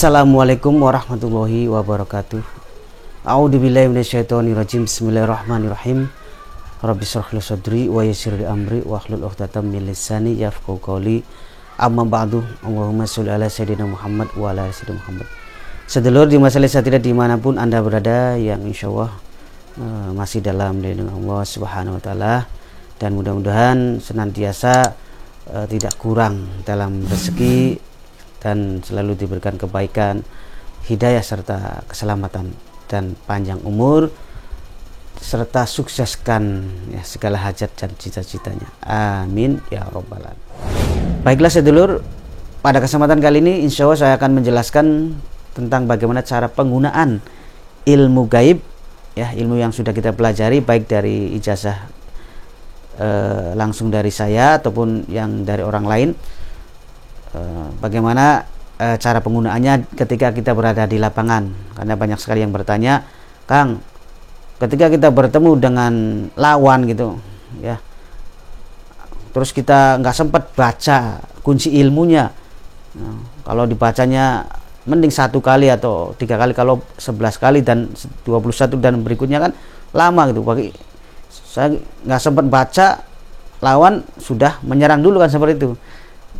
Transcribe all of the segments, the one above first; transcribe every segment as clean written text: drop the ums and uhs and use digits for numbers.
Assalamualaikum warahmatullahi wabarakatuh. A'udzubillahi minasyaitonirrajim. Bismillahirrahmanirrahim. Rabbi shrah li sadri wa yassir li amri wahlul 'uqdatam min lisani yafqahu qawli. Amma ba'du. Allahumma sholli ala sayyidina Muhammad wa ala ali sayyidina Muhammad. Sedulur di masalah satira dimanapun Anda berada, yang insyaallah masih dalam lindungan Allah Subhanahu wa taala, dan mudah-mudahan senantiasa tidak kurang dalam rezeki dan selalu diberikan kebaikan, hidayah serta keselamatan dan panjang umur, serta sukseskan ya segala hajat dan cita-citanya. Amin ya robbal alamin. Baiklah sedulur, pada kesempatan kali ini insya Allah saya akan menjelaskan tentang bagaimana cara penggunaan ilmu gaib, ya, ilmu yang sudah kita pelajari baik dari ijazah langsung dari saya ataupun yang dari orang lain. Bagaimana cara penggunaannya ketika kita berada di lapangan, karena banyak sekali yang bertanya, Kang, ketika kita bertemu dengan lawan gitu ya, terus kita nggak sempat baca kunci ilmunya, kalau dibacanya mending 1 kali atau 3 kali, kalau 11 kali dan 21 dan berikutnya kan lama gitu. Bagi saya nggak sempat baca, lawan sudah menyerang dulu kan, seperti itu.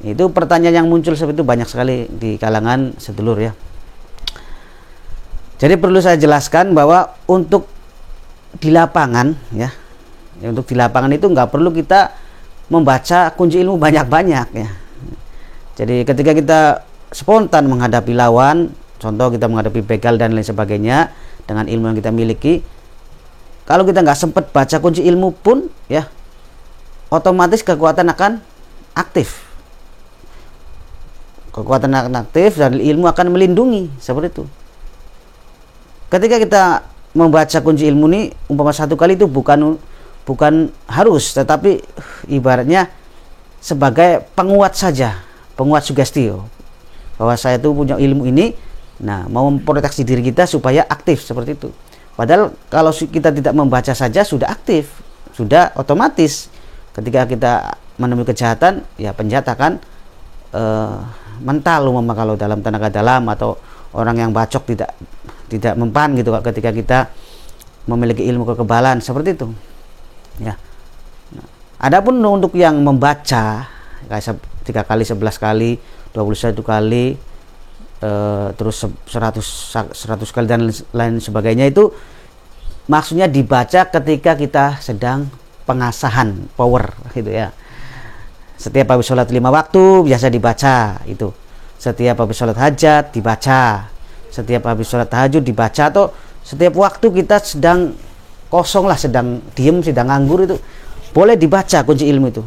Itu pertanyaan yang muncul seperti itu banyak sekali di kalangan sedulur ya. Jadi perlu saya jelaskan bahwa untuk di lapangan ya, untuk di lapangan itu nggak perlu kita membaca kunci ilmu banyak-banyak ya. Jadi ketika kita spontan menghadapi lawan, contoh kita menghadapi begal dan lain sebagainya dengan ilmu yang kita miliki, kalau kita nggak sempat baca kunci ilmu pun ya, otomatis kekuatan akan aktif. Kekuatan akan aktif dan ilmu akan melindungi, seperti itu. Ketika kita membaca kunci ilmu ini, umpama 1 kali itu bukan harus, tetapi ibaratnya sebagai penguat saja, penguat sugesti bahwa saya itu punya ilmu ini, nah mau memproteksi diri kita supaya aktif, seperti itu. Padahal kalau kita tidak membaca saja sudah aktif, sudah otomatis ketika kita menemui kejahatan, ya penjahat akan mental, umpama kalau dalam tenaga dalam, atau orang yang bacok tidak mempan gitu ketika kita memiliki ilmu kekebalan, seperti itu ya. Nah, adapun untuk yang membaca kayak 3 kali, 11 kali, 21 kali, terus 100 kali dan lain sebagainya, itu maksudnya dibaca ketika kita sedang pengasahan power gitu ya. Setiap habis sholat 5 waktu biasa dibaca itu. Setiap habis sholat hajat dibaca. Setiap habis sholat tahajud dibaca, atau setiap waktu kita sedang kosong lah, sedang diem, sedang nganggur, itu boleh dibaca kunci ilmu itu.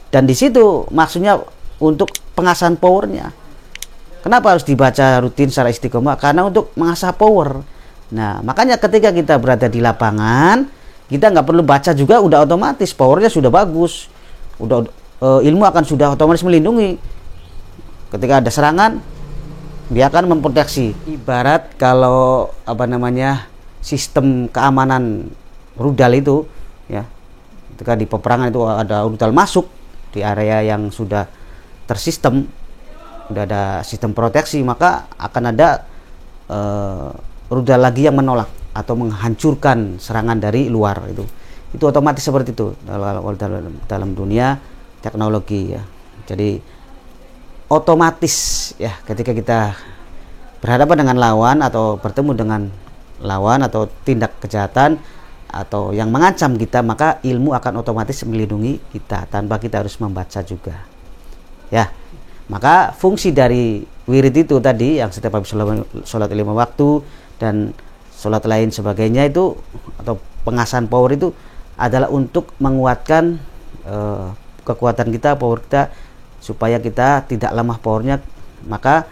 Dan di situ maksudnya untuk pengasahan powernya. Kenapa harus dibaca rutin secara istiqomah? Karena untuk mengasah power. Nah, makanya ketika kita berada di lapangan, kita nggak perlu baca juga, udah otomatis powernya sudah bagus. Udah ilmu akan sudah otomatis melindungi. Ketika ada serangan, dia akan memproteksi. Ibarat kalau sistem keamanan rudal itu ya, ketika di peperangan itu ada rudal masuk di area yang sudah tersistem, sudah ada sistem proteksi, maka akan ada rudal lagi yang menolak atau menghancurkan serangan dari luar. Itu otomatis seperti itu dalam dunia teknologi ya. Jadi otomatis ya, ketika kita berhadapan dengan lawan atau bertemu dengan lawan atau tindak kejahatan atau yang mengancam kita, maka ilmu akan otomatis melindungi kita tanpa kita harus membaca juga ya. Maka fungsi dari wirid itu tadi, yang setiap habis sholat 5 waktu dan sholat lain sebagainya itu, atau pengasahan power itu adalah untuk menguatkan kekuatan kita, power kita, supaya kita tidak lemah powernya. Maka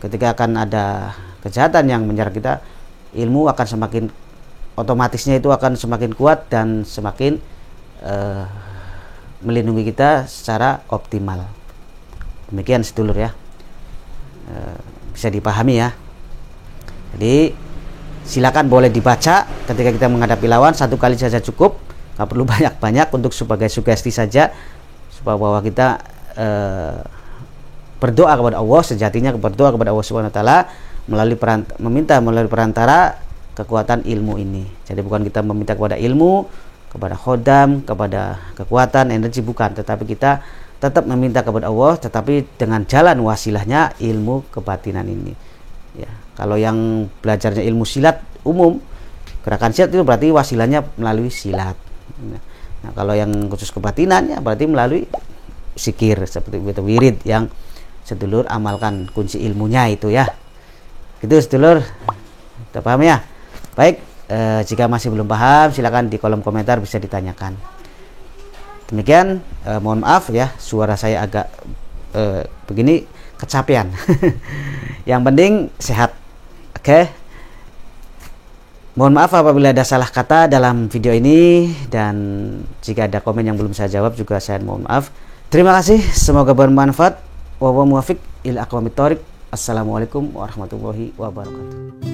ketika akan ada kejahatan yang menyerang kita, ilmu akan semakin, otomatisnya itu akan semakin kuat dan semakin melindungi kita secara optimal. Demikian sedulur ya, bisa dipahami ya. Jadi silakan boleh dibaca ketika kita menghadapi lawan, 1 kali saja cukup, nggak perlu banyak-banyak, untuk sebagai sugesti saja, supaya bahwa kita berdoa kepada Allah, sejatinya berdoa kepada Allah Subhanahu wa taala melalui perantara kekuatan ilmu ini. Jadi bukan kita meminta kepada ilmu, kepada khodam, kepada kekuatan, energi, bukan, tetapi kita tetap meminta kepada Allah, tetapi dengan jalan wasilahnya ilmu kebatinan ini. Ya, kalau yang belajarnya ilmu silat umum, gerakan silat itu berarti wasilahnya melalui silat. Nah, kalau yang khusus kebatinannya berarti melalui zikir seperti itu, wirid yang sedulur amalkan kunci ilmunya itu ya. Gitu sedulur. Kita paham ya? Baik, jika masih belum paham silakan di kolom komentar bisa ditanyakan. Demikian, mohon maaf ya suara saya agak begini kecapean. Yang penting sehat. Oke. Mohon maaf apabila ada salah kata dalam video ini, dan jika ada komen yang belum saya jawab juga saya mohon maaf. Terima kasih, semoga bermanfaat. Wa huwa muwaffiq ila aqwamit thoriq. Assalamualaikum warahmatullahi wabarakatuh.